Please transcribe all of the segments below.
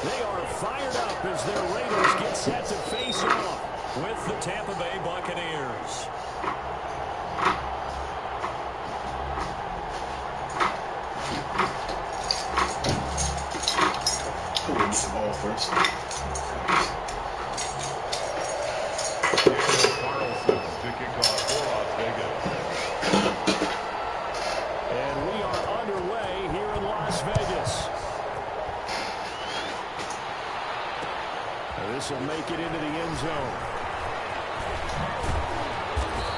They are fired up as their Raiders get set to face off with the Tampa Bay Buccaneers. I'll win some ball first. Carlson to kick off for Las Vegas. And we are underway here in Las Vegas. This will make it into the end zone.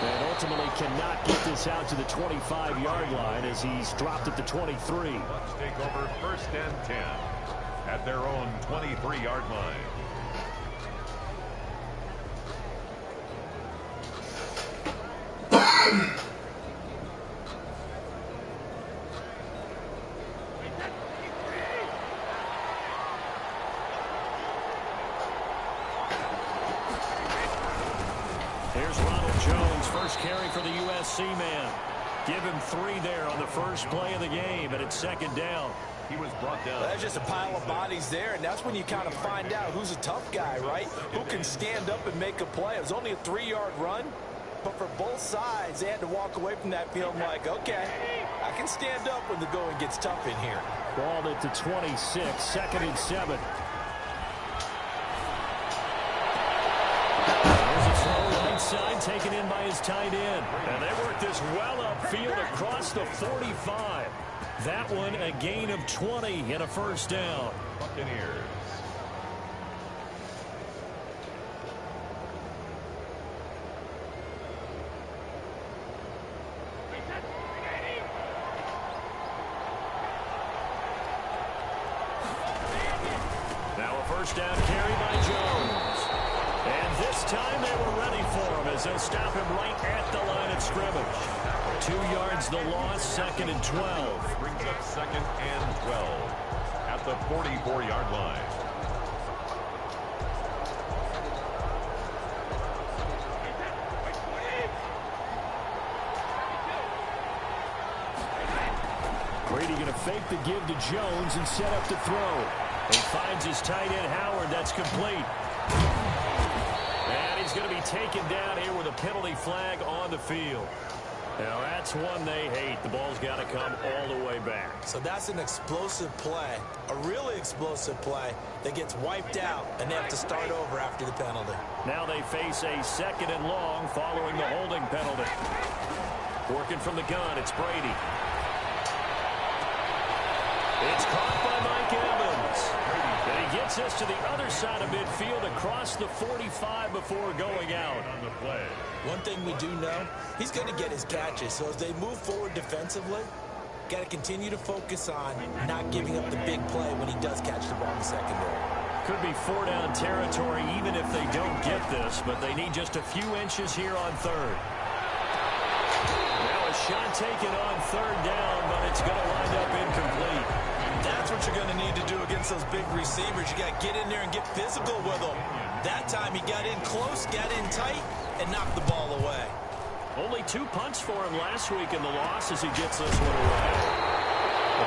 And ultimately cannot get this out to the 25-yard line as he's dropped at the 23. Let's take over 1st and 10 at their own 23-yard line. Here's Ronald Jones, first carry for the USC man. Give him 3 there on the first play of the game, and it's 2nd down. He was brought down. There's just a pile of bodies there, and that's when you kind of find out who's a tough guy, right? Who can stand up and make a play. It was only a 3-yard run, but for both sides, they had to walk away from that field like, okay, I can stand up when the going gets tough in here. Balled at the 26, 2nd and 7. Side taken in by his tight end. And they work this well upfield across the 45. That one a gain of 20 and a 1st down. Buccaneers. Now a 1st down carry by Jones. And this time they were ready for him as they'll stop him right at the line of scrimmage. 2 yards the loss, 2nd and 12. Brings up 2nd and 12 at the 44-yard line. Brady going to fake the give to Jones and set up to throw. He finds his tight end Howard. That's complete. And he's going to be taken down here with a penalty flag on the field. Now that's one they hate. The ball's got to come all the way back. So that's an explosive play, a really explosive play that gets wiped out, and they have to start over after the penalty. Now they face a 2nd and long following the holding penalty. Working from the gun, it's Brady. It's caught by Mike Evans. And he gets us to the other side of midfield across the 45 before going out. On the play. One thing we do know, he's going to get his catches. So as they move forward defensively, got to continue to focus on not giving up the big play when he does catch the ball in the secondary. Could be 4-down territory even if they don't get this, but they need just a few inches here on 3rd. Now a shot taken on 3rd down, but it's going to wind up incomplete. That's what you're going to need to do against those big receivers. You got to get in there and get physical with them. That time he got in close, got in tight, and knocked the ball away. Only 2 punts for him last week in the loss as he gets this one away.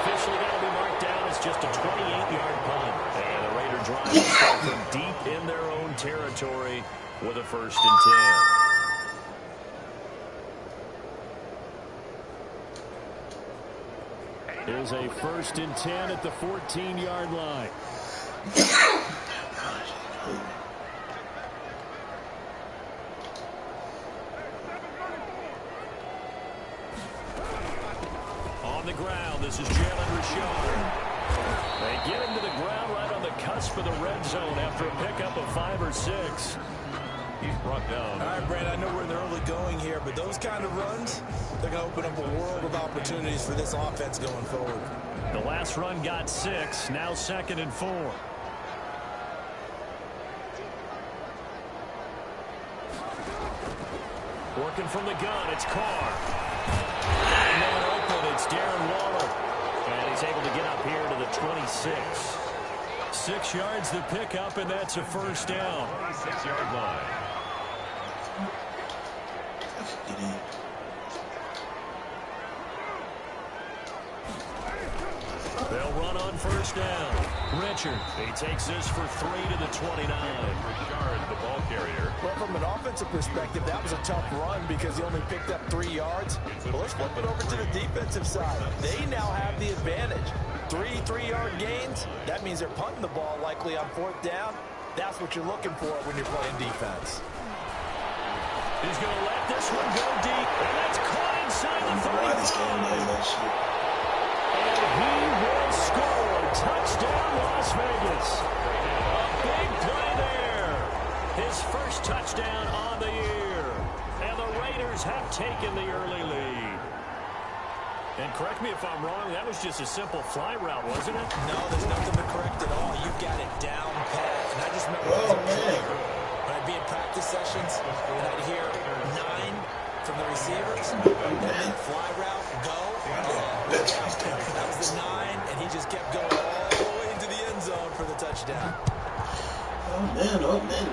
Officially got to be marked down as just a 28-yard punt. And the Raider drive will start from deep in their own territory with a 1st and 10. Here's a 1st and 10 at the 14-yard line. On the ground, this is Jalen Richard. They get him to the ground right on the cusp of the red zone after a pickup of 5 or 6. He's brought down. All right, Brad, I know we're in the early going here, but those kind of runs, they're going to open up a world of opportunities for this offense going forward. The last run got 6, now 2nd and 4. Working from the gun, it's Carr. And then open, it's Darren Waller. And he's able to get up here to the 26. 6 yards to pick up, and that's a 1st down. 6-yard line. They'll run on 1st down. Richard, he takes this for 3 to the 29. Richard, the ball carrier. Well, from an offensive perspective, that was a tough run because he only picked up 3 yards. Well, let's flip it over to the defensive side. They now have the advantage. 3 3-yard gains. That means they're punting the ball likely on 4th down. That's what you're looking for when you're playing defense. He's going to let this one go deep. And that's caught inside the 35. And he will score. Touchdown, Las Vegas. A big play there. His first touchdown on the year. And the Raiders have taken the early lead. And correct me if I'm wrong, that was just a simple fly route, wasn't it? No, there's nothing to correct at all. You've got it down pat. And I just remember as a player, when I'd be in practice sessions, and I'd hear 9 from the receivers, and then fly route, go. That was the 9, and he just kept going all the way into the end zone for the touchdown. Oh, man.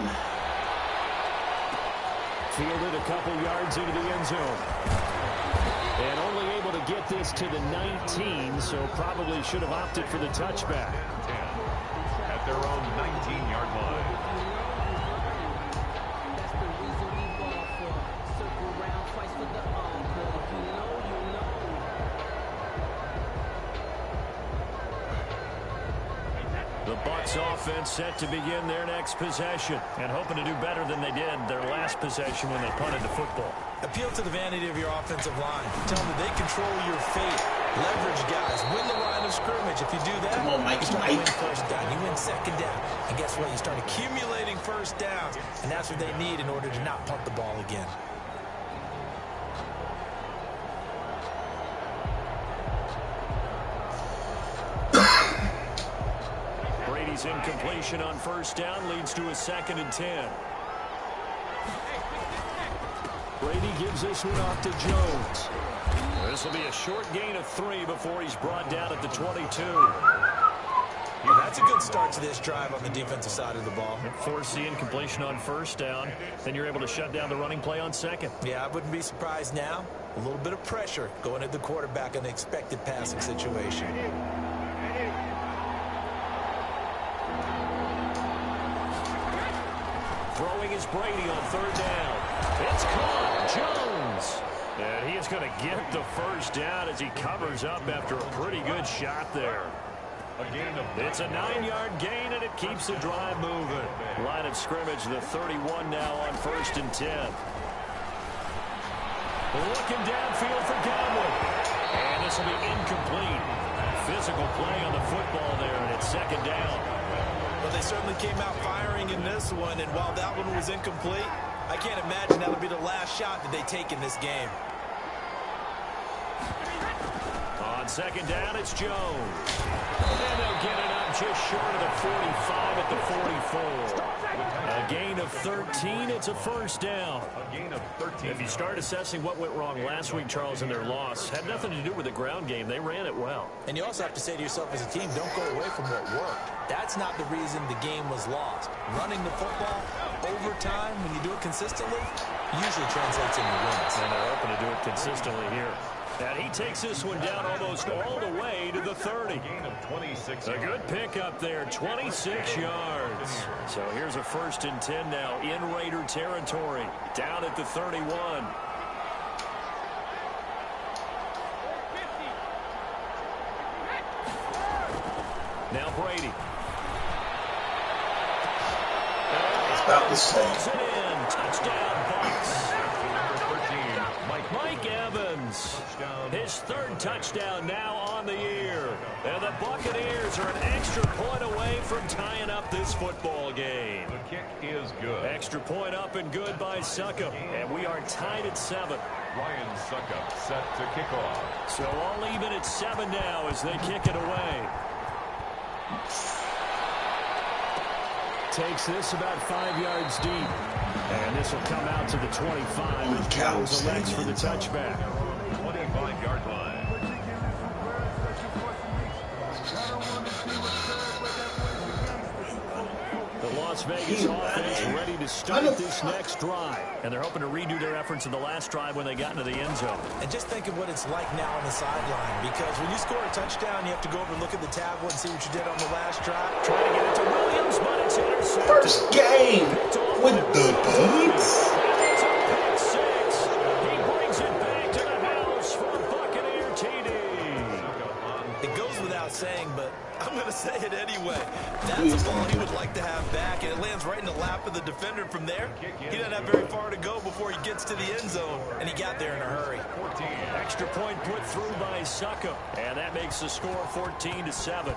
Fielded a couple yards into the end zone. And only able to get this to the 19, so probably should have opted for the touchback. 10 at their own 19-yard line. The Bucs offense set to begin their next possession and hoping to do better than they did their last possession when they punted the football. Appeal to the vanity of your offensive line. Tell them that they control your fate. Leverage guys. Win the line of scrimmage. If you do that, Come on, Mike. you start to win first down. You win second down. And guess what? You start accumulating first downs. And that's what they need in order to not punt the ball again. Brady's incompletion on first down leads to a 2nd and 10. Brady gives this one off to Jones. This will be a short gain of 3 before he's brought down at the 22. That's a good start to this drive on the defensive side of the ball. Force the incompletion on first down. Then you're able to shut down the running play on 2nd. Yeah, I wouldn't be surprised now. A little bit of pressure going at the quarterback in the expected passing situation. Throwing is Brady on 3rd down. It's caught. Jones. And he is going to get the first down as he covers up after a pretty good shot there. It's a 9-yard gain, and it keeps the drive moving. Line of scrimmage, the 31 now on 1st and 10. Looking downfield for Godwin. And this will be incomplete. Physical play on the football there, and it's 2nd down. Well, they certainly came out firing in this one, and while that one was incomplete, I can't imagine that'll be the last shot that they take in this game. On 2nd down, it's Jones. And they'll get it up just short of the 45 at the 44. A gain of 13. It's a first down. A gain of 13. If you start assessing what went wrong last week, Charles, in their loss, had nothing to do with the ground game. They ran it well. And you also have to say to yourself as a team, don't go away from what worked. That's not the reason the game was lost. Running the football over time, when you do it consistently, usually translates into wins. And they're hoping to do it consistently here. And he takes this one down almost all the way to the 30. Gain of 26. A good pickup there, 26 yards. So here's a 1st and 10 now in Raider territory, down at the 31. Now Brady. It's about the same. Touchdown, Bucs. Mike Evans, his 3rd touchdown now on the year. And the Buccaneers are an extra point away from tying up this football game. The kick is good. Extra point up and good by Succop. And we are tied at 7. Ryan Succop set to kick off. So all even at 7 now as they kick it away. Takes this about 5 yards deep. And this will come out to the 25. With Jones elects for the touchback. 25-yard line. The Las Vegas offense ready to start this next drive. And they're hoping to redo their efforts in the last drive when they got into the end zone. And just think of what it's like now on the sideline. Because when you score a touchdown, you have to go over and look at the tablet and see what you did on the last drive. Trying to get it to Williams, but it's intercepted. First game with the Bucks. It's a pick six. He brings it back to the house for a Buccaneer TD. It goes without saying, but I'm going to say it anyway. That's a ball he would like to have back, and it lands right in the lap of the defender from there. He doesn't have very far to go before he gets to the end zone, and he got there in a hurry. Extra point put through by Suckup, and that makes the score 14-7.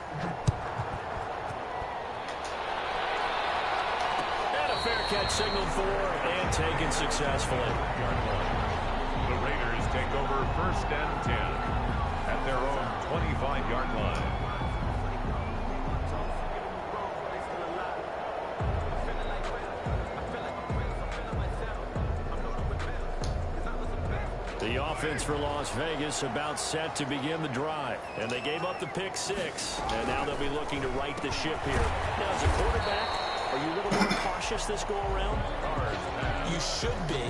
And a fair catch signaled for and taken successfully. The Raiders take over 1st and 10 at their own 25-yard line. The offense for Las Vegas about set to begin the drive. And they gave up the pick six. And now they'll be looking to right the ship here. Now, as a quarterback, are you a little more cautious this go-around? You should be,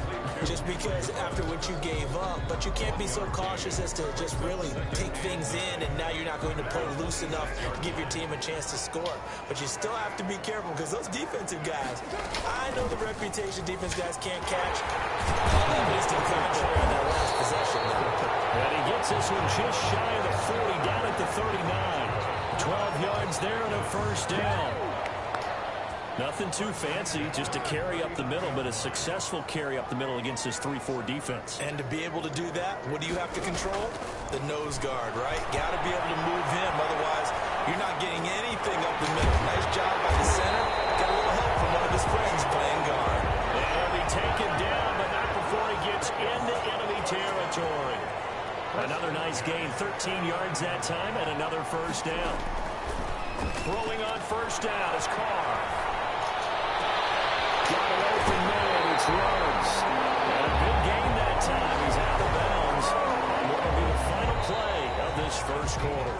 just because after what you gave up. But you can't be so cautious as to just really take things in, and now you're not going to play loose enough to give your team a chance to score. But you still have to be careful, because those defensive guys, I know the reputation defense guys can't catch. All evidence to the contrary on that last possession now. And he gets this one just shy of the 40, down at the 39. 12 yards there and a first down. Nothing too fancy, just a carry up the middle, but a successful carry up the middle against this 3-4 defense. And to be able to do that, what do you have to control? The nose guard, right? Got to be able to move him, otherwise you're not getting anything up the middle. Nice job by the center. Got a little help from one of his friends playing guard. And he'll be taken down, but not before he gets into enemy territory. Another nice gain, 13 yards that time, and another first down. Throwing on first down is Carr. Got an open man, it's Rhodes. And a big gain that time. He's out of bounds. And what will be the final play of this first quarter?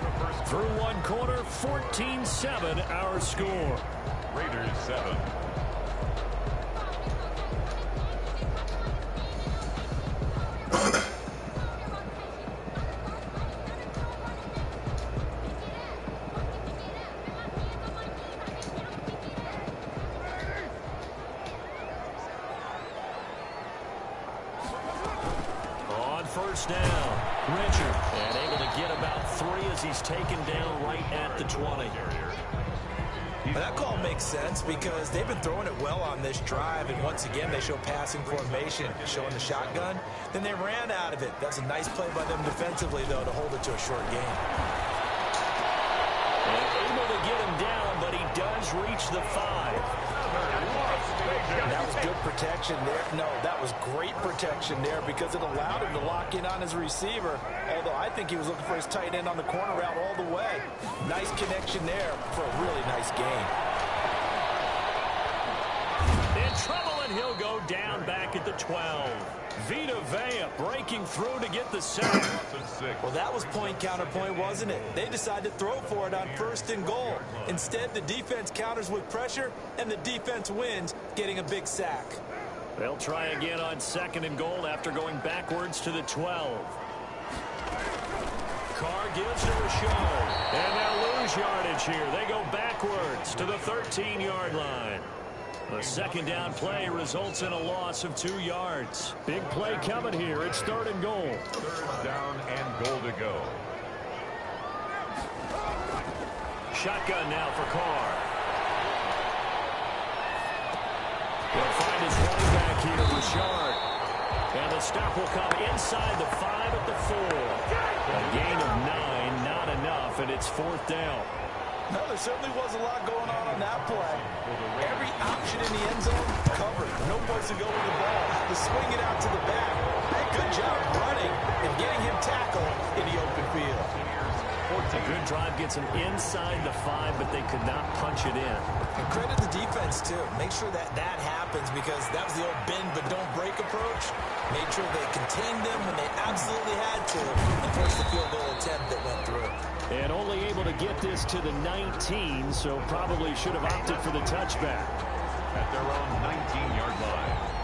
Through one quarter, 14-7 our score. Raiders 7. First down, Richard, and able to get about 3 as he's taken down right at the 20. That call makes sense because they've been throwing it well on this drive, and once again they show passing formation, showing the shotgun. Then they ran out of it. That's a nice play by them defensively, though, to hold it to a short gain. And able to get him down, but he does reach the 5. That was good protection there. No, that was great protection there because it allowed him to lock in on his receiver, although I think he was looking for his tight end on the corner route all the way. Nice connection there for a really nice gain. In trouble, and he'll go down back at the 12. Vita Vea breaking through to get the sack. Well, that was point counterpoint, wasn't it? They decided to throw for it on 1st and goal. Instead, the defense counters with pressure, and the defense wins, getting a big sack. They'll try again on 2nd and goal after going backwards to the 12. Carr gives to Rashard, and they'll lose yardage here. They go backwards to the 13-yard line. The second down play results in a loss of 2 yards. Big play coming here. It's 3rd and goal. 3rd down and goal to go. Shotgun now for Carr. He'll find his running back here, Rashard. And the stop will come inside the 5 at the 4. A gain of 9, not enough, and it's 4th down. No, there certainly was a lot going on that play. Every option in the end zone covered. No place to go with the ball. To swing it out to the back. Hey, good job running and getting him tackled in the open field. A good drive gets him inside the 5, but they could not punch it in. And credit the defense, too. Make sure that happens because that was the old bend but don't break approach. Made sure they contained them when they absolutely had to and forced the field goal attempt that went through. And only able to get this to the 19, so probably should have opted for the touchback. At their own 19-yard line.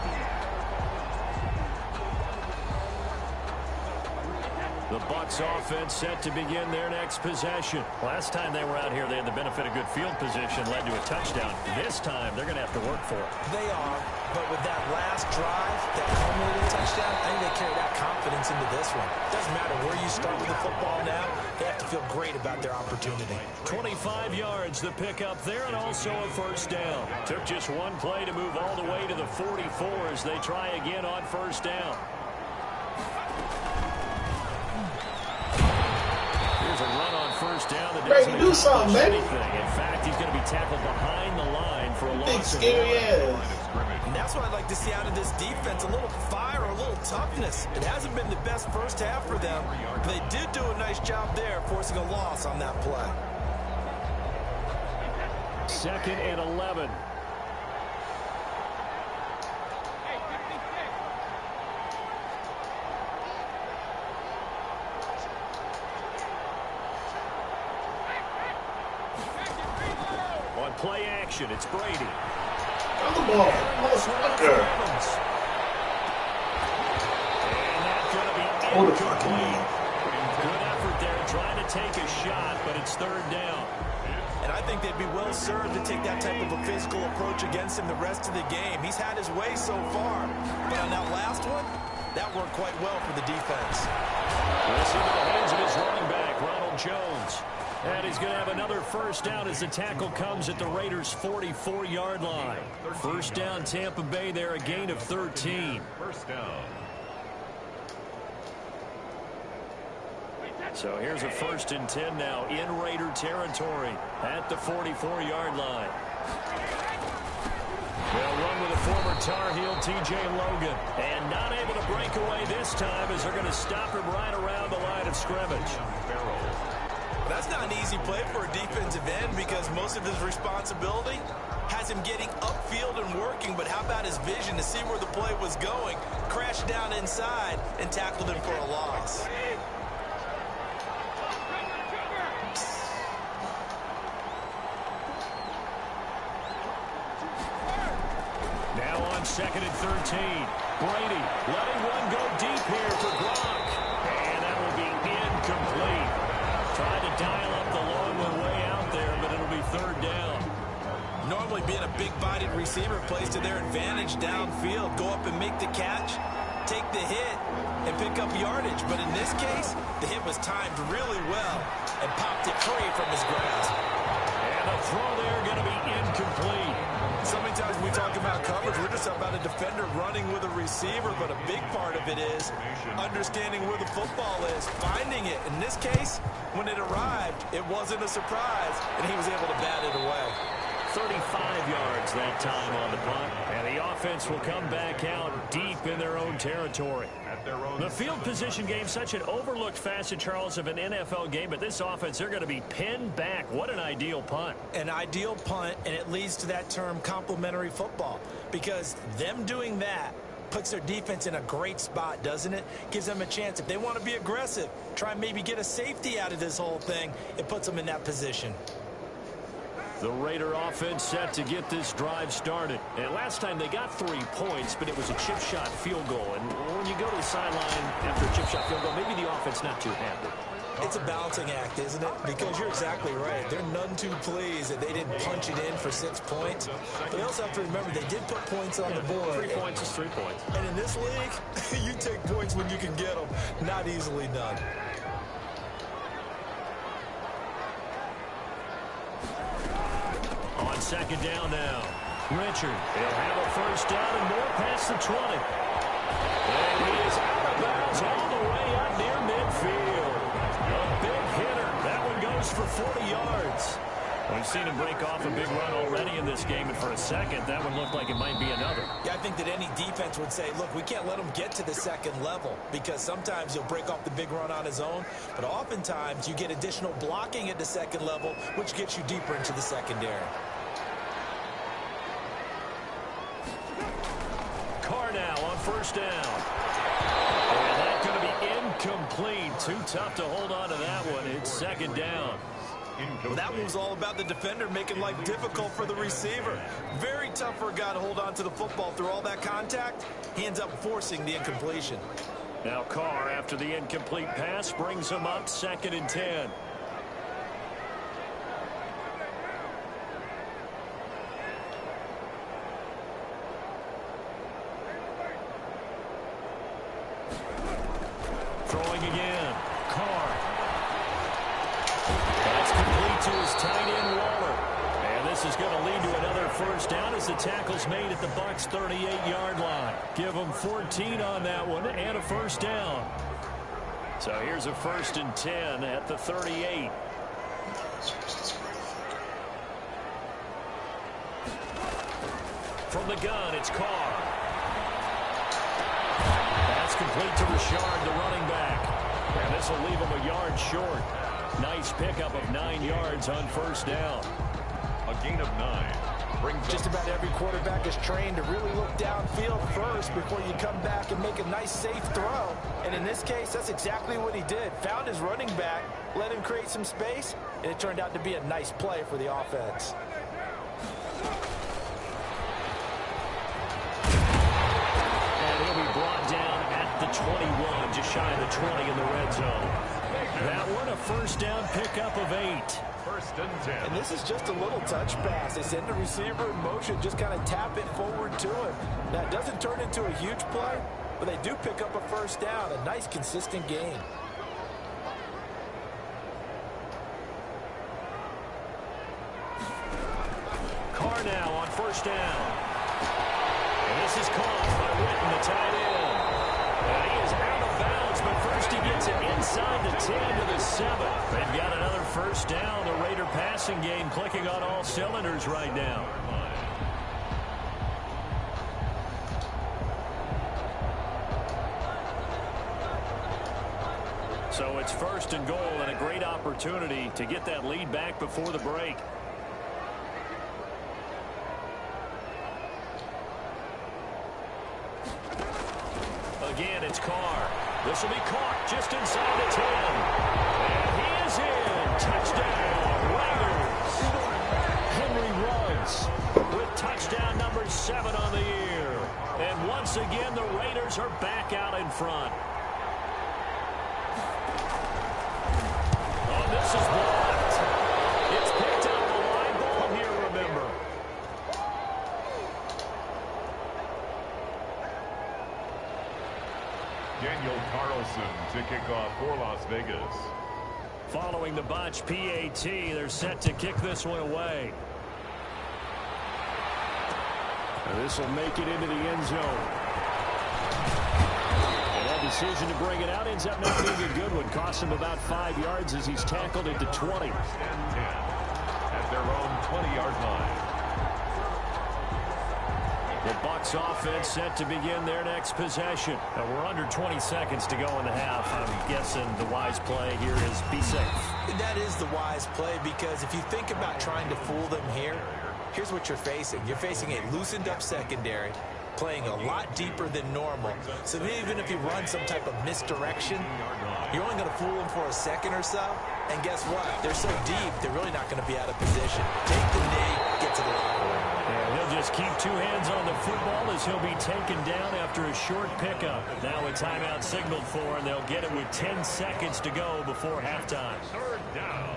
The Bucs offense set to begin their next possession. Last time they were out here, they had the benefit of good field position, led to a touchdown. This time, they're going to have to work for it. They are, but with that last drive, that culminating touchdown, I think they carry that confidence into this one. Doesn't matter where you start with the football now, they have to feel great about their opportunity. 25 yards the pickup there, and also a first down. Took just one play to move all the way to the 44 as they try again on first down. Here's a run on first down that doesn't do something, anything. In fact, he's going to be tackled behind the line for a loss. Big scary ass. And that's what I'd like to see out of this defense, a little fire, a little toughness. It hasn't been the best first half for them, but they did do a nice job there, forcing a loss on that play. 2nd and 11. On play action, it's Brady. On the ball, motherfucker. And that's going to be incomplete. Good effort there, trying to take a shot, but it's third down. And I think they'd be well served to take that type of a physical approach against him the rest of the game. He's had his way so far, but on that last one, that worked quite well for the defense. This into the hands of his running back, Ronald Jones. And he's going to have another first down as the tackle comes at the Raiders' 44-yard line. First down, Tampa Bay there, a gain of 13. First down. So here's a 1st and 10 now in Raider territory at the 44-yard line. They'll run with a former Tar Heel, T.J. Logan. And not able to break away this time as they're going to stop him right around the line of scrimmage. That's not an easy play for a defensive end because most of his responsibility has him getting upfield and working, but how about his vision to see where the play was going, crashed down inside, and tackled him for a loss. Now on 2nd and 13. Brady letting one go deep here for Gronk. And that will be incomplete. Trying to dial up the long one way out there, but it'll be third down. Normally being a big-bodied receiver plays to their advantage downfield. Go up and make the catch, take the hit, and pick up yardage. But in this case, the hit was timed really well and popped it free from his grasp. And the throw there going to be incomplete. So many times we talk about coverage, we're just about a defender running with a receiver, but a big part of it is understanding where the football is, finding it. In this case, when it arrived, it wasn't a surprise, and he was able to bat it away. 35 yards that time on the punt, and the offense will come back out deep in their own territory. The field position game, such an overlooked facet, Charles, of an NFL game, but this offense, they're going to be pinned back. What an ideal punt. An ideal punt, and it leads to that term complementary football, because them doing that puts their defense in a great spot, doesn't it? Gives them a chance. If they want to be aggressive, try and maybe get a safety out of this whole thing, it puts them in that position. The Raider offense set to get this drive started. And last time they got 3 points, but it was a chip shot field goal. And when you go to the sideline after a chip shot field goal, maybe the offense not too happy. It's a balancing act, isn't it? Because you're exactly right. They're none too pleased that they didn't punch it in for 6 points. But they also have to remember they did put points on the board. 3 points is 3 points. And in this league, you take points when you can get them. Not easily done. On 2nd down now. Richard, he'll have a first down and more past the 20. And he is out of bounds all the way up near midfield. A big hitter. That one goes for 40 yards. We've seen him break off a big run already in this game, and for a second, that one looked like it might be another. Yeah, I think that any defense would say, look, we can't let him get to the second level, because sometimes he'll break off the big run on his own, but oftentimes you get additional blocking at the second level, which gets you deeper into the secondary. Carr now on first down. And that's going to be Incomplete. Too tough to hold on to that one. It's second down. Well, that one was all about the defender making life difficult for the receiver. Very tough for a guy to hold on to the football through all that contact. He ends up forcing the incompletion. Now Carr, after the incomplete pass, brings him up 2nd and 10. Throwing again. Carr. That's complete to his tight end, Waller. And this is going to lead to another first down as the tackle's made at the Bucs' 38-yard line. Give them 14 on that one and a first down. So here's a 1st and 10 at the 38. From the gun, it's Carr. That's complete to Richard, the running back. And this will leave him a yard short. Nice pickup of 9 yards on first down. A gain of 9. Brings Just about every quarterback is trained to really look downfield first before you come back and make a nice, safe throw. And in this case, that's exactly what he did. Found his running back, let him create some space, and it turned out to be a nice play for the offense. And he'll be brought down at the 21, just shy of the 20 in the red zone. That one, a first down pickup of 8. 1st and 10. And this is just a little touch pass. They send the receiver in motion, just kind of tap it forward to him. Now, it doesn't turn into a huge play, but they do pick up a first down, a nice, consistent gain. Carr now on first down. And this is caught by Witten, the tight end. And he is out of bounds, but first he gets it inside the 10 to the 7. They've got another first down. The Raider passing game clicking on all cylinders right now. So it's 1st and goal and a great opportunity to get that lead back before the break. Again, it's Carr. This will be caught just inside the 10. And he is in. Touchdown, Raiders. Henry Ruggs with touchdown number 7 on the year. And once again, the Raiders are back out in front. Oh, this is blocked. It's picked up a line ball here, remember. Daniel Carlson to kick off for Las Vegas. Following the botch PAT, they're set to kick this one away. And this will make it into the end zone. And that decision to bring it out ends up not being a good one. Costs him about 5 yards as he's tackled into 20. 1st and 10 at their own 20-yard line. The Bucs offense set to begin their next possession. Now we're under 20 seconds to go in the half. I'm guessing the wise play here is be safe. That is the wise play, because if you think about trying to fool them here, here's what you're facing. You're facing a loosened up secondary, playing a lot deeper than normal. So even if you run some type of misdirection, you're only going to fool them for a second or so. And guess what? They're so deep, they're really not going to be out of position. Take the knee, get to the locker room. And he'll just keep 2 hands on the football as he'll be taken down after a short pickup. Now a timeout signaled for, and they'll get it with 10 seconds to go before halftime. 3rd down.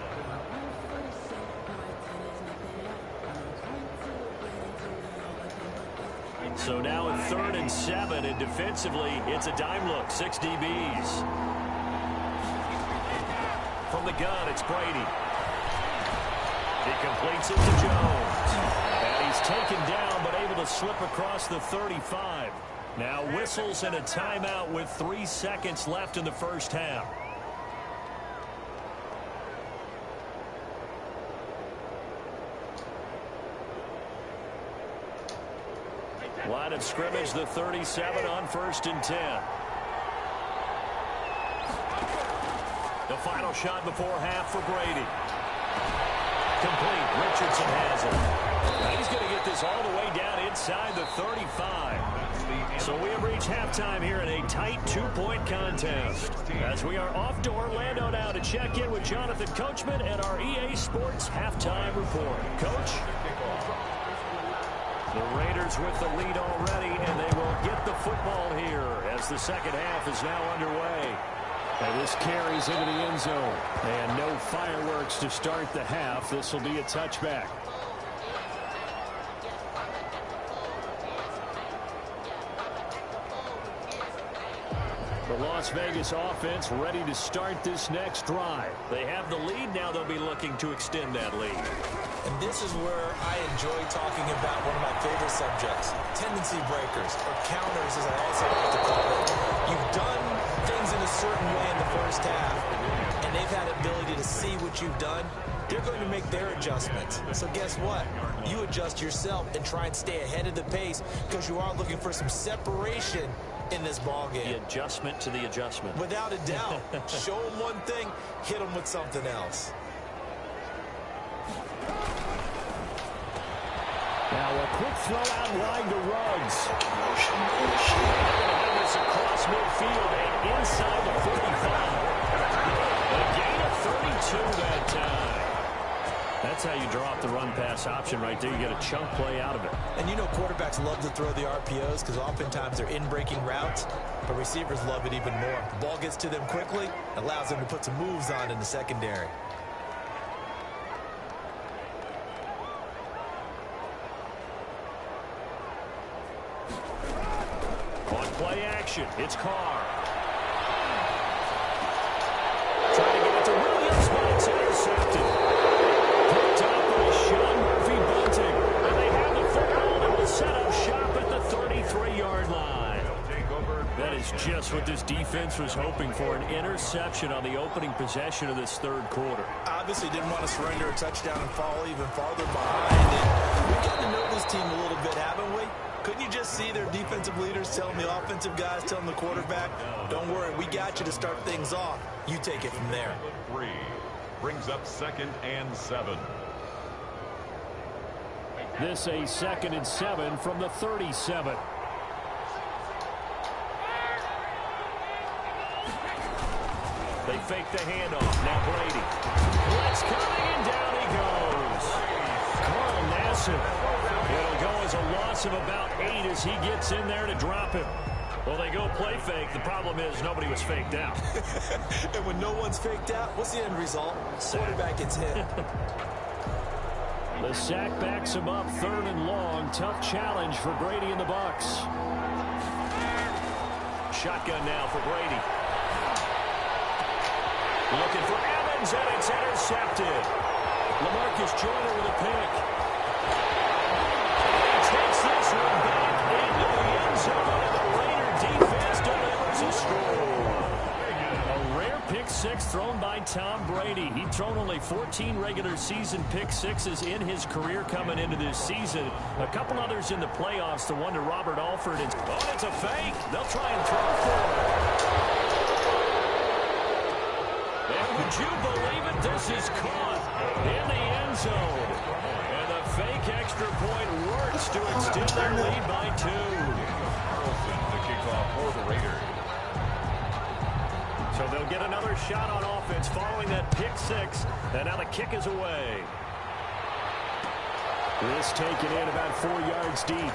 So now at 3rd and 7, and defensively, it's a dime look, 6 DBs. From the gun, it's Brady. He completes it to Jones. And he's taken down, but able to slip across the 35. Now whistles and a timeout with 3 seconds left in the first half. Line of scrimmage, the 37 on 1st and 10. The final shot before half for Brady. Complete. Richardson has it. Now he's going to get this all the way down inside the 35. So we have reached halftime here in a tight 2-point contest. As we are off to Orlando now to check in with Jonathan Coachman and our EA Sports halftime report. Coach? The Raiders with the lead already, and they will get the football here as the second half is now underway. And this carries into the end zone. And no fireworks to start the half. This will be a touchback. The Las Vegas offense ready to start this next drive. They have the lead. Now they'll be looking to extend that lead. And this is where I enjoy talking about one of my favorite subjects, tendency breakers, or counters as I also like to call it. You've done things in a certain way in the first half, and they've had the ability to see what you've done. They're going to make their adjustments. So guess what? You adjust yourself and try and stay ahead of the pace because you are looking for some separation in this ball game. The adjustment to the adjustment. Without a doubt. Show them one thing, hit them with something else. Now a quick throw out wide to Ruggs. Motion. This across midfield and inside the 45. A gain of 32 that time. That's how you drop the run-pass option right there. You get a chunk play out of it. And you know quarterbacks love to throw the RPOs because oftentimes they're in-breaking routes, but receivers love it even more. The ball gets to them quickly, allows them to put some moves on in the secondary. On play action, it's Carr. Trying to get it to Williams, but it's intercepted. Picked up by Sean Murphy Bunting. And they have the football and will set up shop at the 33-yard line. That is just what this defense was hoping for, an interception on the opening possession of this third quarter. Obviously didn't want to surrender a touchdown and fall even farther behind. And we've gotten to know this team a little bit, haven't we? Couldn't you just see their defensive leaders telling the offensive guys, telling the quarterback, don't worry, we got you to start things off. You take it from there. 3 brings up 2nd and 7. This a 2nd and 7 from the 37. They fake the handoff. Now Brady. Blitz coming, and down he goes. Carl Nassib. It'll go as a loss of about 8 as he gets in there to drop him. Well, they go play fake. The problem is nobody was faked out. And when no one's faked out, what's the end result? Quarterback gets hit. The sack backs him up 3rd and long. Tough challenge for Brady and the Bucs. Shotgun now for Brady. Looking for Evans, and it's intercepted. LaMarcus Joyner with a pick. He takes this one back into the end zone, and the Raider defense delivers a score. A rare pick six thrown by Tom Brady. He'd thrown only 14 regular season pick sixes in his career coming into this season. A couple others in the playoffs, the one to Robert Alford. Oh, it's a fake. They'll try and throw for it. And would you believe it? This is caught in the end zone. And the fake extra point works to extend their lead by 2. Carlson to kick off for the Raiders. So they'll get another shot on offense following that pick six. And now the kick is away. This taken in about 4 yards deep.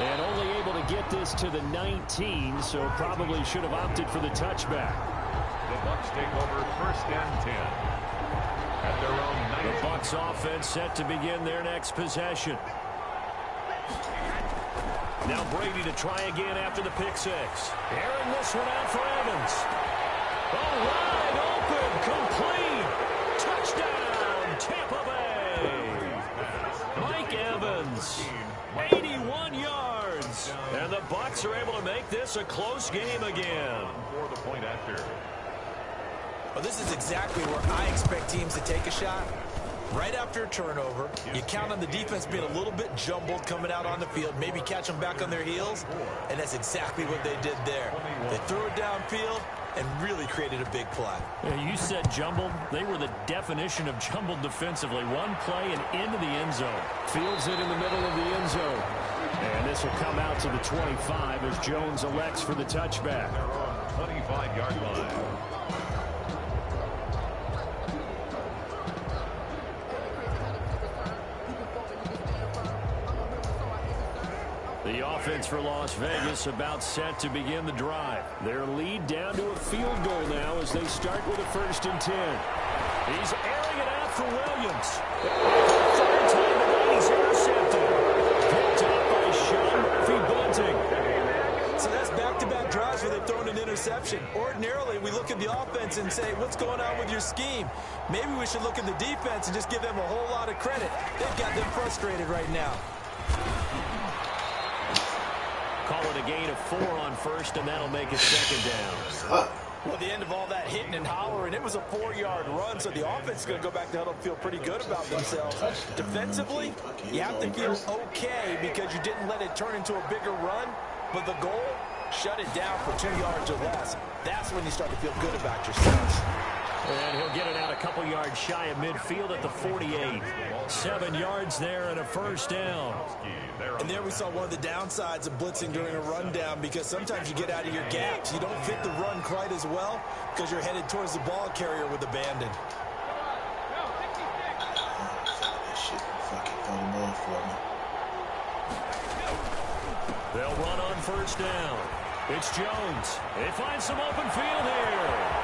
And only able to get this to the 19, so probably should have opted for the touchback. The Bucs take over 1st and 10. At their own 19. The Bucs offense set to begin their next possession. Now Brady to try again after the pick six. Airing this one out for Evans. Oh, wide open, complete. Touchdown, Tampa Bay. Mike Evans, 81 yards. And the Bucs are able to make this a close game again. For the point after. Well, this is exactly where I expect teams to take a shot. Right after a turnover, you count on the defense being a little bit jumbled coming out on the field, maybe catch them back on their heels, and that's exactly what they did there. They threw it downfield and really created a big play. Yeah, you said jumbled. They were the definition of jumbled defensively. One play and into the end zone. Fields it in the middle of the end zone. And this will come out to the 25 as Jones elects for the touchback. Their own 25-yard line. The offense for Las Vegas about set to begin the drive. Their lead down to a field goal now as they start with a 1st and 10. He's airing it out for Williams. Third time tonight he's intercepted. Picked up by Sean Murphy-Bunting. So that's back-to-back drives where they've thrown an interception. Ordinarily, we look at the offense and say, what's going on with your scheme? Maybe we should look at the defense and just give them a whole lot of credit. They've got them frustrated right now. Call it a gain of 4 on 1st, and that'll make it 2nd down. Well, the end of all that hitting and hollering, it was a 4-yard run, so the offense is going to go back to huddle and feel pretty good about themselves. Defensively, you have to feel okay because you didn't let it turn into a bigger run, but the goal, shut it down for 2 yards or less. That's when you start to feel good about yourself. And he'll get it out a couple yards shy of midfield at the 48. 7 yards there and a 1st down. And there we saw one of the downsides of blitzing during a rundown because sometimes you get out of your gaps. You don't fit the run quite as well because you're headed towards the ball carrier with abandon. That shit fucking falling off for me. They'll run on 1st down. It's Jones. They find some open field here.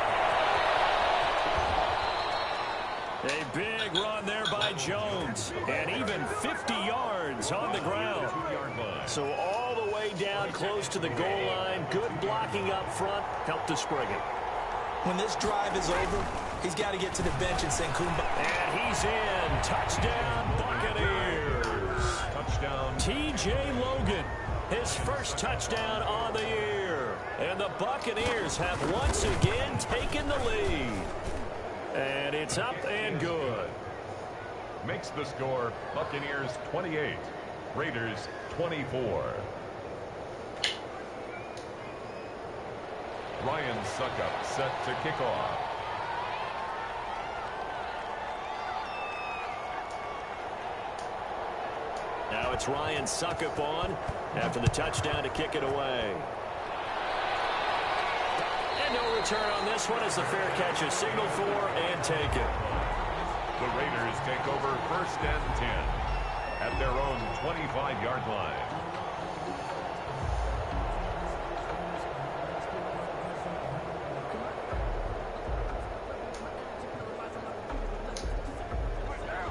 A big run there by Jones, and even 50 yards on the ground. So all the way down close to the goal line. Good blocking up front. Helped to spring it. When this drive is over, he's got to get to the bench and sing kumbaya. And he's in. Touchdown, Buccaneers. Touchdown. T.J. Logan, his first touchdown on the year. And the Buccaneers have once again taken the lead. And it's up and good. Makes the score Buccaneers 28, Raiders 24. Ryan Suckup set to kick off. Now it's Ryan Suckup on after the touchdown to kick it away. And no return on this one as the fair catch is signaled for and taken. The Raiders take over 1st and 10 at their own 25-yard line.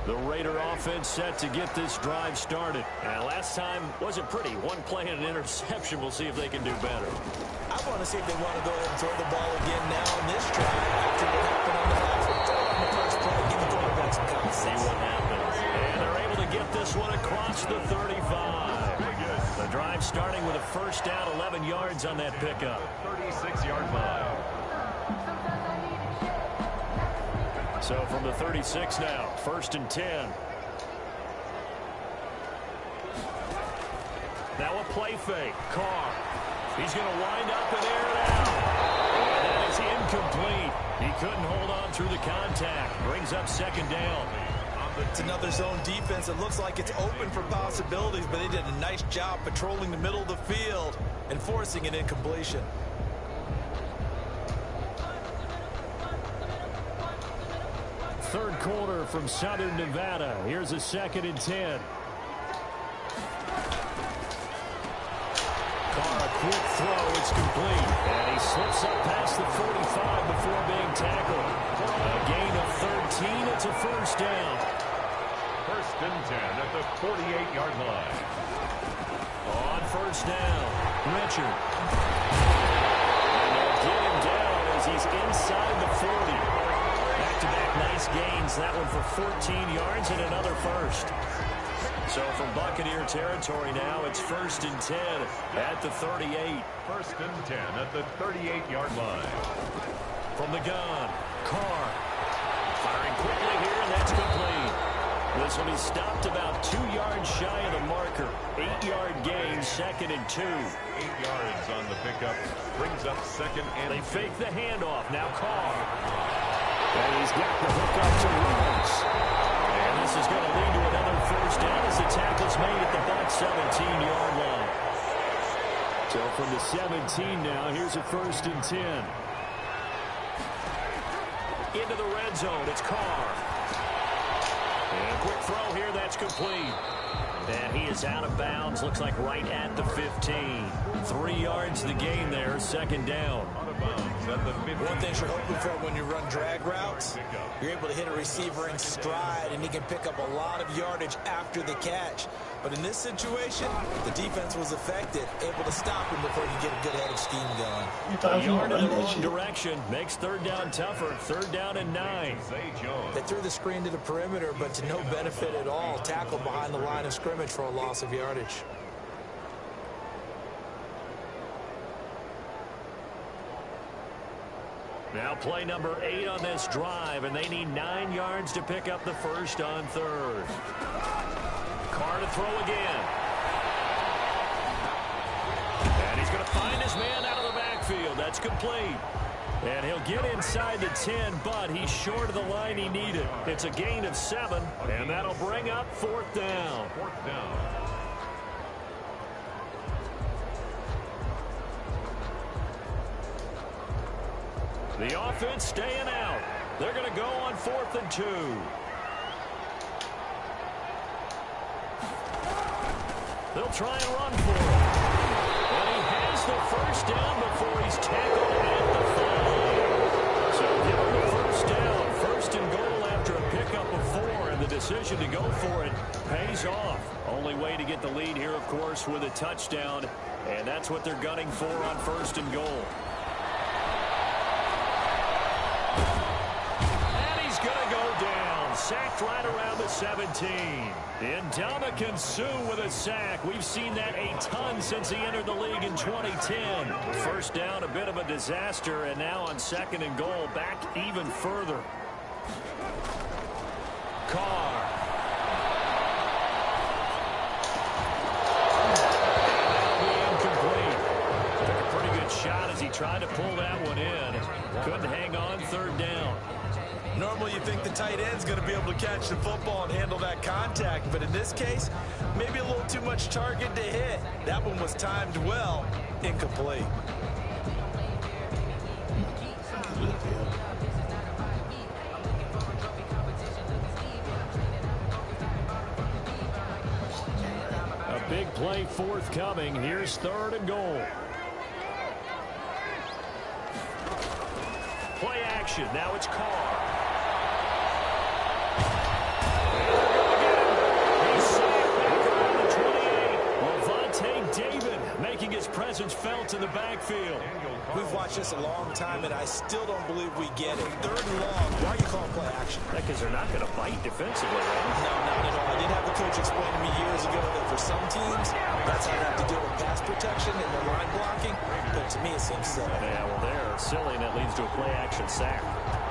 The Raider offense set to get this drive started. And last time wasn't pretty. One play and an interception. We'll see if they can do better. I want to see if they want to go ahead and throw the ball again now in this drive after what happened on the last one. Throw it on the first play. Give the quarterback some common sense. See what happens. And they're able to get this one across the 35. The drive starting with a 1st down, 11 yards on that pickup. 36-yard line. So from the 36 now, 1st and 10. Now a play fake. Carr. He's going to wind up and air it out. And that is incomplete. He couldn't hold on through the contact. Brings up 2nd down. It's another zone defense. It looks like it's open for possibilities, but they did a nice job patrolling the middle of the field and forcing an incompletion. Third quarter from Southern Nevada. Here's a 2nd and 10. Carr, a quick throw. It's complete. And he slips up past the 45 before being tackled. A gain of 13. It's a 1st down. 1st and 10 at the 48-yard line. On 1st down, Richard. And they'll get him down as he's inside the 40. Back-to-back nice gains. That one for 14 yards and another 1st. So from Buccaneer territory now, it's 1st and 10 at the 38. 1st and 10 at the 38-yard line. From the gun, Carr. Firing quickly here, and that's complete. This will be stopped about 2 yards shy of the marker. 8-yard gain, 2nd and 2. 8 yards on the pickup. Brings up 2nd and They fake the handoff. Now Carr. And he's got the hook up to Rhodes. And this is going to lead to another 1st down as the tackle's made at the Bucs 17. 17-yard line. So from the 17 now, here's a 1st and 10. Into the red zone, it's Carr. And a quick throw here, that's complete. And he is out of bounds, looks like right at the 15. 3 yards to the gain there, 2nd down. One thing you're hoping for when you run drag routes, you're able to hit a receiver in stride, and he can pick up a lot of yardage after the catch. But in this situation, the defense was effective, able to stop him before he could get a good head of steam going. A yard in the wrong direction makes 3rd down tougher. 3rd down and 9. They threw the screen to the perimeter, but to no benefit at all. Tackled behind the line of scrimmage for a loss of yardage. Now play number 8 on this drive, and they need 9 yards to pick up the 1st on 3rd. Carr to throw again. And he's going to find his man out of the backfield. That's complete. And he'll get inside the 10, but he's short of the line he needed. It's a gain of 7, and that'll bring up 4th down. 4th down. The offense staying out. They're going to go on 4th and 2. They'll try and run for it. And he has the 1st down before he's tackled at the 5. So give him the 1st down. 1st and goal after a pickup of 4. And the decision to go for it pays off. Only way to get the lead here, of course, with a touchdown. And that's what they're gunning for on 1st and goal. Sacked right around the 17. Ndamukong Suh with a sack. We've seen that a ton since he entered the league in 2010. 1st down, a bit of a disaster, and now on 2nd and goal, back even further. Carr. Incomplete. Took a pretty good shot as he tried to pull that one in. Couldn't hang on, 3rd down. Normally you think the tight end's going to be able to catch the football and handle that contact, but in this case, maybe a little too much target to hit. That one was timed well. Incomplete. A big play forthcoming. Here's 3rd and goal. Play action. Now it's Carr. Making his presence felt in the backfield. We've watched this a long time, and I still don't believe we get it. 3rd and long. Why are you calling play action? Because they're not going to bite defensively, right? No, not at all. I did have the coach explain to me years ago that for some teams, that's how they have to deal with pass protection and their line blocking. But to me, it seems silly. Yeah, well, they're silly, and that leads to a play-action sack.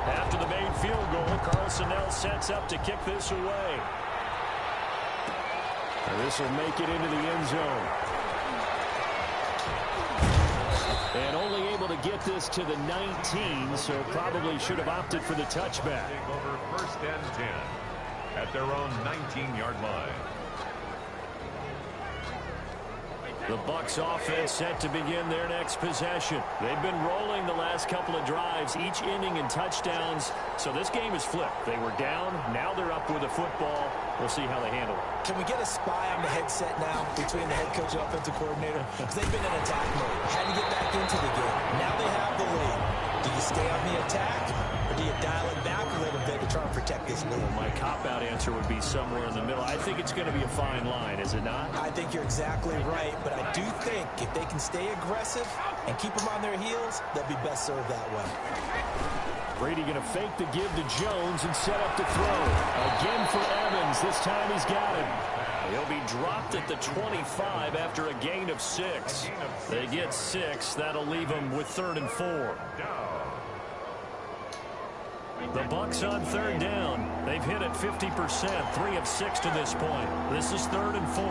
After the made field goal, Carlson now sets up to kick this away. And this will make it into the end zone. And only able to get this to the 19, so probably should have opted for the touchback. Over 1st and 10 at their own 19-yard line. The Bucs offense set to begin their next possession. They've been rolling the last couple of drives, each inning in touchdowns. So this game is flipped. They were down. Now they're up with the football. We'll see how they handle it. Can we get a spy on the headset now between the head coach and offensive coordinator? Because they've been in attack mode. Had to get back into the game. Now they have the lead. Do you stay on the attack, or do you dial it back a little bit to try and protect this lead? My cop-out answer would be somewhere in the middle. I think it's going to be a fine line, is it not? I think you're exactly right, but I do think if they can stay aggressive and keep them on their heels, they'll be best served that way. Brady going to fake the give to Jones and set up to throw. Again for Evans. This time he's got him. He'll be dropped at the 25 after a gain of 6. They get 6. That'll leave them with 3rd and 4. The Bucs on 3rd down. They've hit it 50%, 3 of 6 to this point. This is 3rd and 4.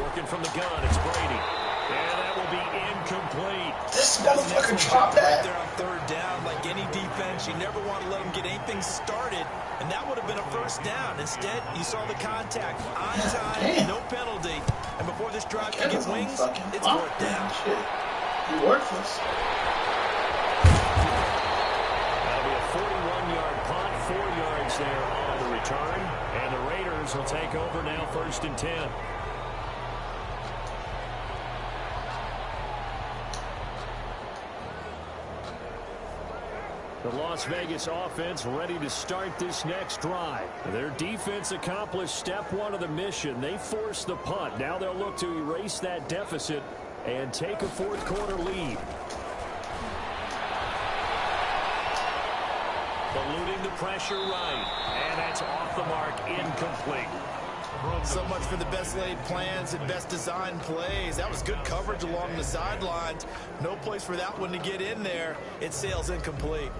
Working from the gun, it's Brady. And that will be incomplete. This motherfucker dropped that. They're on third down. Like any defense, you never want to let them get anything started. And that would have been a first down. Instead, you saw the contact. On time, no penalty. And before this drive can get wings, it's fourth down. Shit. You're worthless. That'll be a 41-yard punt, 4 yards there on the return. And the Raiders will take over now, 1st and 10. The Las Vegas offense ready to start this next drive. Their defense accomplished step one of the mission. They forced the punt. Now they'll look to erase that deficit and take a fourth quarter lead. Eluding the pressure right. And that's off the mark, incomplete. So much for the best laid plans and best designed plays. That was good coverage along the sidelines. No place for that one to get in there. It sails incomplete.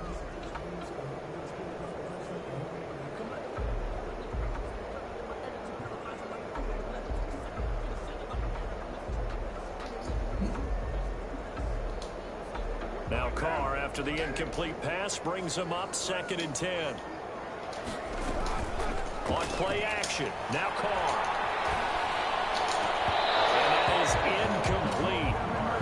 Now Carr, after the incomplete pass, brings them up 2nd and 10. On play action, now Carr. And that is incomplete.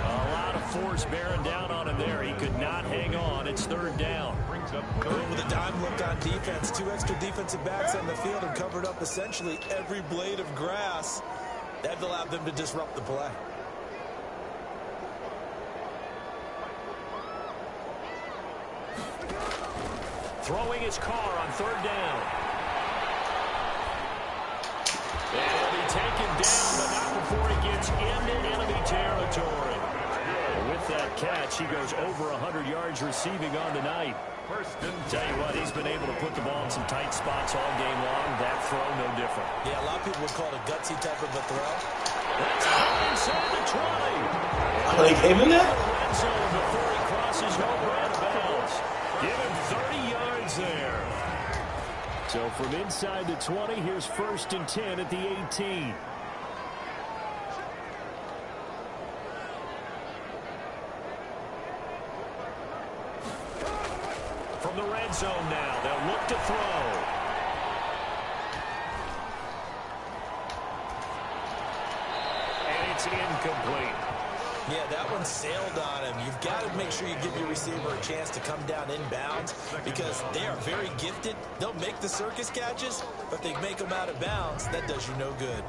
A lot of force bearing down on him there. He could not hang on. It's 3rd down. Going with a dime look on defense. 2 extra defensive backs on the field and covered up essentially every blade of grass. That allowed them to disrupt the play. Throwing his Carr on 3rd down. And he'll be taken down, but not before he gets into enemy territory. And with that catch, he goes over 100 yards receiving on the night. Tell you what, he's been able to put the ball in some tight spots all game long. That throw, no different. Yeah, a lot of people would call it a gutsy type of a throw. That's inside the 20. Oh, they gave him that? Red zone before he crosses over out of bounds. Give him 30 yards there. So from inside the 20, here's 1st and 10 at the 18. From the red zone now, they'll look to throw. And it's incomplete. Yeah, that one sailed on him. You've got to make sure you give your receiver a chance to come down inbounds because they are very gifted. They'll make the circus catches, but they make them out of bounds. That does you no good.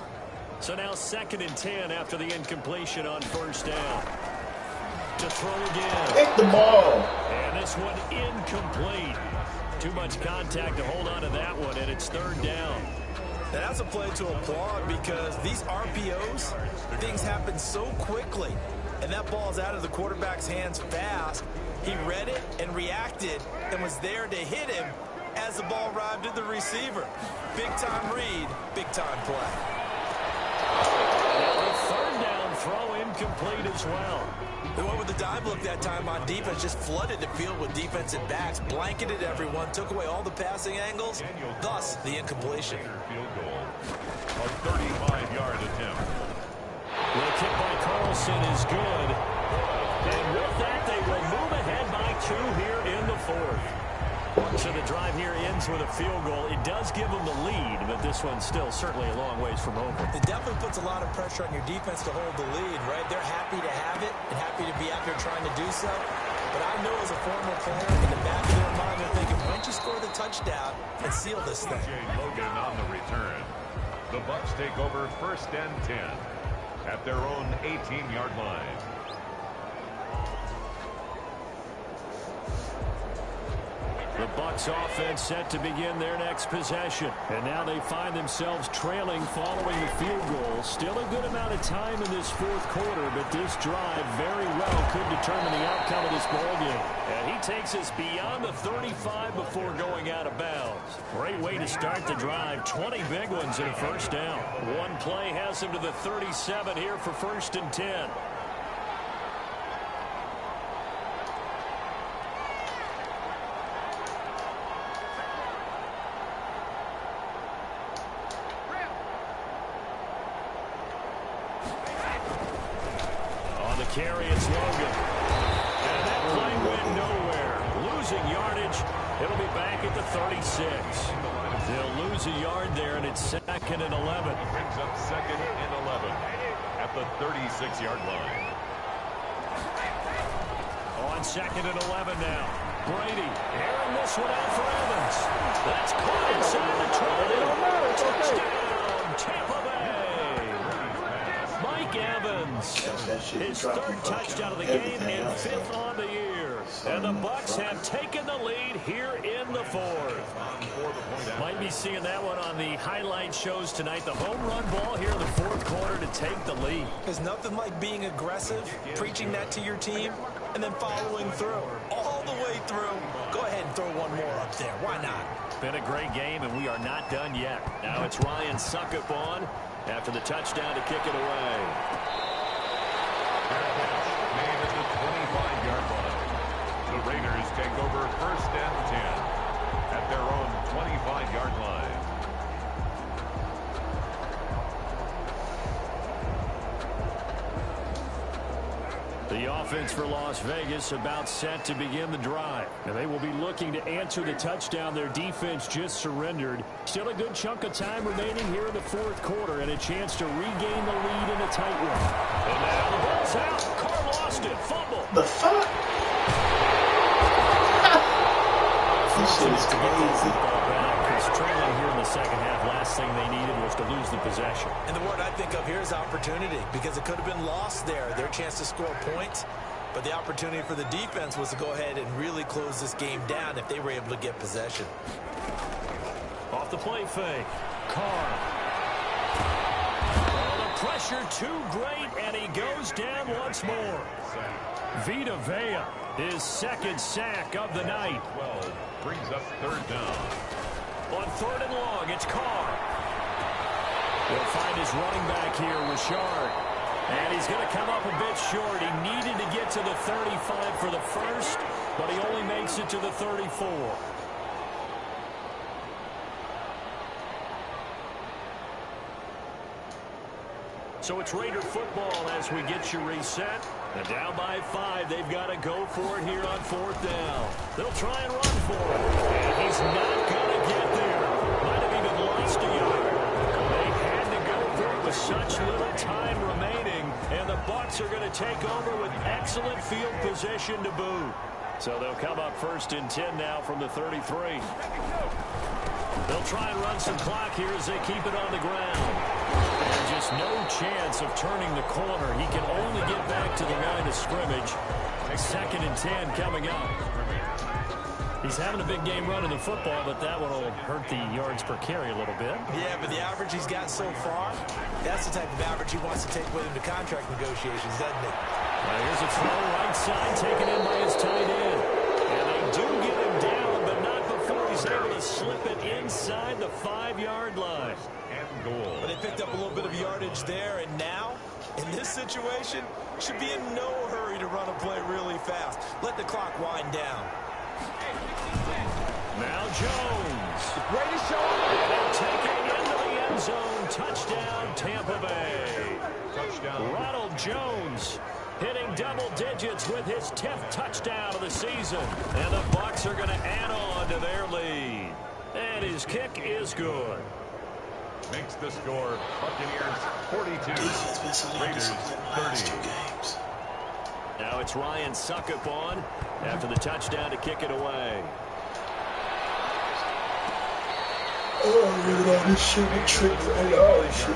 So now 2nd and 10 after the incompletion on 1st down. To throw again. Take the ball. And this one incomplete. Too much contact to hold on to that one, and it's 3rd down. Now that's a play to applaud because these RPOs, things happen so quickly. And that ball's out of the quarterback's hands fast. He read it and reacted and was there to hit him as the ball arrived at the receiver. Big-time read, big-time play. Now the 3rd down throw incomplete as well. They went with the dive look that time on defense, just flooded the field with defensive backs, blanketed everyone, took away all the passing angles, thus the incompletion. Field goal. A 35-yard attempt. The kick by Carlson is good. And with that, they will move ahead by 2 here in the 4th. So the drive here ends with a field goal. It does give them the lead, but this one's still certainly a long ways from over. It definitely puts a lot of pressure on your defense to hold the lead, right? They're happy to have it and happy to be out there trying to do so. But I know as a former player, in the back of their mind, they're thinking, why don't you score the touchdown and seal this thing? Logan on the return. The Bucs take over 1st and 10 at their own 18-yard line. The Bucs offense set to begin their next possession. And now they find themselves trailing following the field goal. Still a good amount of time in this 4th quarter, but this drive very well could determine the outcome of this ballgame. And he takes us beyond the 35 before going out of bounds. Great way to start the drive. 20 big ones in a 1st down. One play has him to the 37 here for 1st and 10. carry, it's Logan. And that play went nowhere. Losing yardage. It'll be back at the 36. They'll lose a yard there, and it's 2nd and 11. Brings up 2nd and 11 at the 36-yard line. On 2nd and 11 now. Brady airing this one out for Evans. That's caught inside the 20. Touchdown, Tampa Bay. Mike Evans, his 3rd touchdown of the game and 5th on the year. And the Bucs have taken the lead here in the 4th. Might be seeing that one on the highlight shows tonight. The home run ball here in the 4th quarter to take the lead. There's nothing like being aggressive, preaching that to your team, and then following through. All the way through. Go ahead and throw one more up there. Why not? Been a great game, and we are not done yet. Now it's Ryan Suckup on after the touchdown to kick it away. Made at the 25-yard line. The Raiders take over 1st and 10 at their own 25-yard line. The offense for Las Vegas about set to begin the drive. Now they will be looking to answer the touchdown their defense just surrendered. Still a good chunk of time remaining here in the 4th quarter and a chance to regain the lead in a tight one. And now the ball's out. Carr lost it. Fumble. The fuck? This shit is crazy. Trailing here in the 2nd half, last thing they needed was to lose the possession. And the word I think of here is opportunity, because it could have been lost there, their chance to score points. But the opportunity for the defense was to go ahead and really close this game down if they were able to get possession. Off the play fake. Carr. Oh, the pressure too great, and he goes down once more. Vita Vea, his 2nd sack of the night. 12 brings up 3rd down. On 3rd and long, it's Carr. He'll find his running back here, Richard. And he's going to come up a bit short. He needed to get to the 35 for the first, but he only makes it to the 34. So it's Raider football as we get you reset. And down by 5, they've got to go for it here on 4th down. They'll try and run for it. And he's not going to get there. Might have even lost a yard. They had to go for it with such little time remaining. And the Bucs are going to take over with excellent field position to boot. So they'll come up 1st and 10 now from the 33. They'll try and run some clock here as they keep it on the ground. And just no chance of turning the corner. He can only get back to the line of scrimmage. 2nd and 10 coming up. He's having a big game running the football, but that one will hurt the yards per carry a little bit. Yeah, but the average he's got so far, that's the type of average he wants to take with him to contract negotiations, doesn't it? Here's a throw right side taken in by his tight end. And they do get him down, but not before he's able to slip it inside the 5-yard line. And goal. But they picked up a little bit of yardage there, and now, in this situation, should be in no hurry to run a play really fast. Let the clock wind down. Now Jones. Greatest show. And taking into the end zone. Touchdown, Tampa Bay. Touchdown. Ronald Jones hitting double digits with his 10th touchdown of the season. And the Bucs are going to add on to their lead. And his kick is good. Makes the score Buccaneers 42. Raiders 30. Now it's Ryan Suckup on after the touchdown to kick it away. Oh, look at all this shit with tricks and all this shit.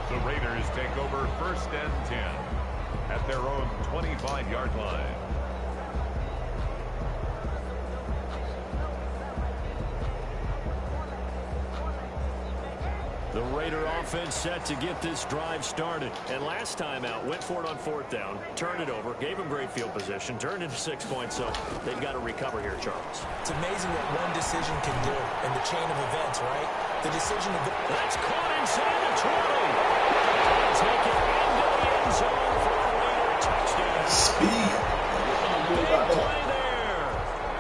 The Raiders take over 1st and 10 at their own 25-yard line. The Raider offense set to get this drive started. And last time out, went for it on 4th down, turned it over, gave them great field position, turned into 6 points, so they've got to recover here, Charles. It's amazing what one decision can do in the chain of events, right? The decision to go. That's caught inside the 20. And take it into the end zone for a Raider touchdown. Speed. Big play there.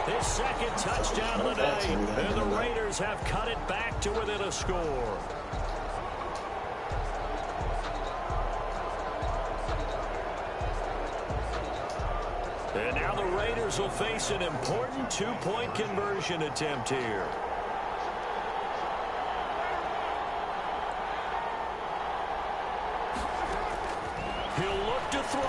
His 2nd touchdown of the night. And the Raiders have cut it back to within a score. And now the Raiders will face an important two-point conversion attempt here. He'll look to throw.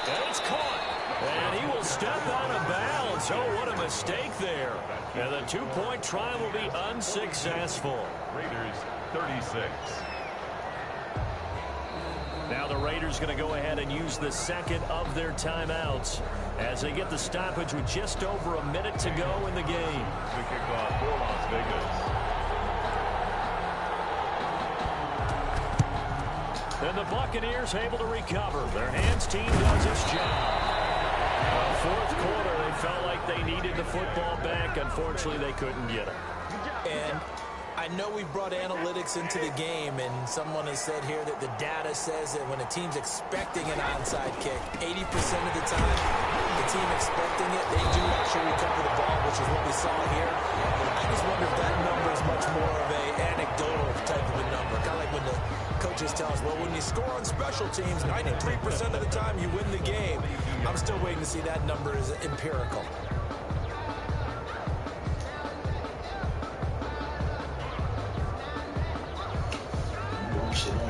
And it's caught. And he will step out of bounds. Oh, what a mistake there. And the two-point try will be unsuccessful. Raiders 36. Now the Raiders going to go ahead and use the second of their timeouts as they get the stoppage with just over a minute to go in the game. The kickoff for Las Vegas. And the Buccaneers able to recover. Their hands team does its job. Fourth quarter, they felt like they needed the football back. Unfortunately, they couldn't get it. And I know we brought analytics into the game, and someone has said here that the data says that when a team's expecting an onside kick, 80% of the time, the team expecting it, they do actually recover the ball, which is what we saw here. I just wonder if that number is much more of an anecdotal type of a number. Kind of like when the coaches tell us, well, when you score on special teams, 93% of the time you win the game. I'm still waiting to see that number is empirical.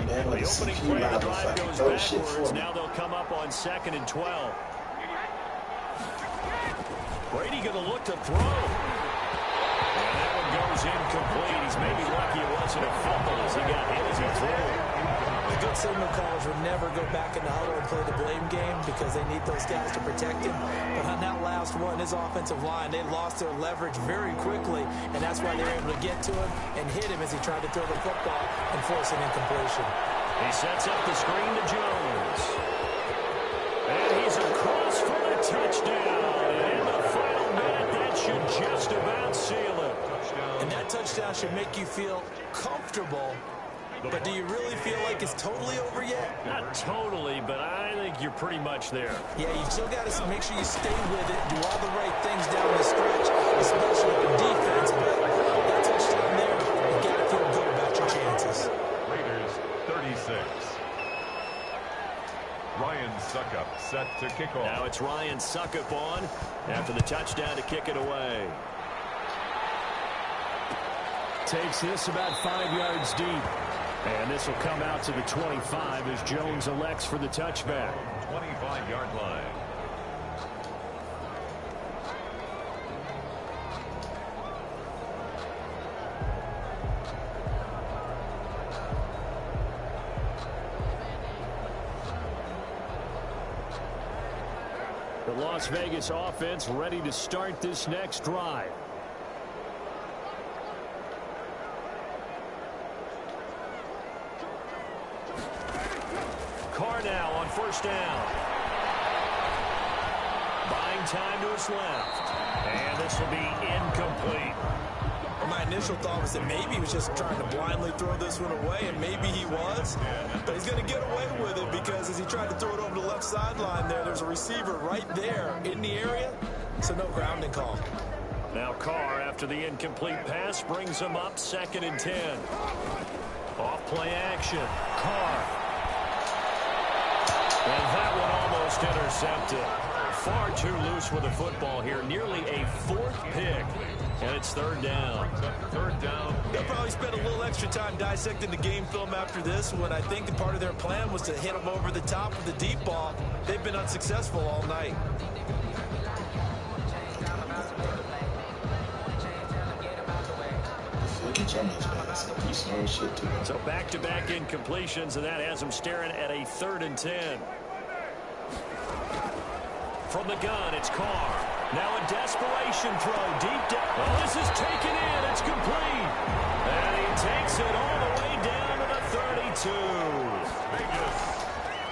The opening play of the drive goes backwards. Now they'll come up on 2nd and 12. Brady going to look to throw. And that one goes incomplete. He's maybe lucky it wasn't a fumble as he got hit as he threw. The good signal callers would never go back in the huddle and play the blame game because they need those guys to protect him. But on that last one, his offensive line, they lost their leverage very quickly, and that's why they were able to get to him and hit him as he tried to throw the football and force an incompletion. He sets up the screen to Jones. And he's across for the touchdown. And in the final minute, that should just about seal it. And that touchdown should make you feel comfortable. But do you really feel like it's totally over yet? Not totally, but I think you're pretty much there. Yeah, you still got to make sure you stay with it, do all the right things down the stretch, especially in defense. But that touchdown there, you got to feel good about your chances. Raiders 36. Ryan Suckup set to kick off. Now it's Ryan Suckup on after the touchdown to kick it away. Takes this about 5 yards deep. And this will come out to the 25 as Jones elects for the touchback. 25-yard line. The Las Vegas offense ready to start this next drive. Carr now on first down. Buying time to his left. And this will be incomplete. Well, my initial thought was that maybe he was just trying to blindly throw this one away, and maybe he was. But he's going to get away with it because as he tried to throw it over the left sideline there's a receiver right there in the area, so no grounding call. Now Carr, after the incomplete pass, brings him up 2nd and 10. Off play action. Carr. And that one almost intercepted. Far too loose with the football here. Nearly a 4th pick. And it's 3rd down. 3rd down. They'll probably spend a little extra time dissecting the game film after this when I think part of their plan was to hit them over the top with the deep ball. They've been unsuccessful all night. So back-to-back incompletions, and that has him staring at a 3rd and 10. From the gun, it's Carr. Now a desperation throw deep down. Well, this is taken in. It's complete. And he takes it all the way down to the 32. Vegas.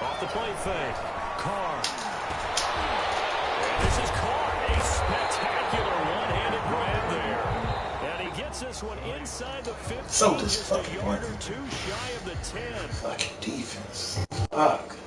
Off the play fake. Carr. And this is Carr. A spectacular one-handed grab there. And he gets this one inside the 15. So just a disappointing. yard or two shy of the 10. Fucking defense. Fuck.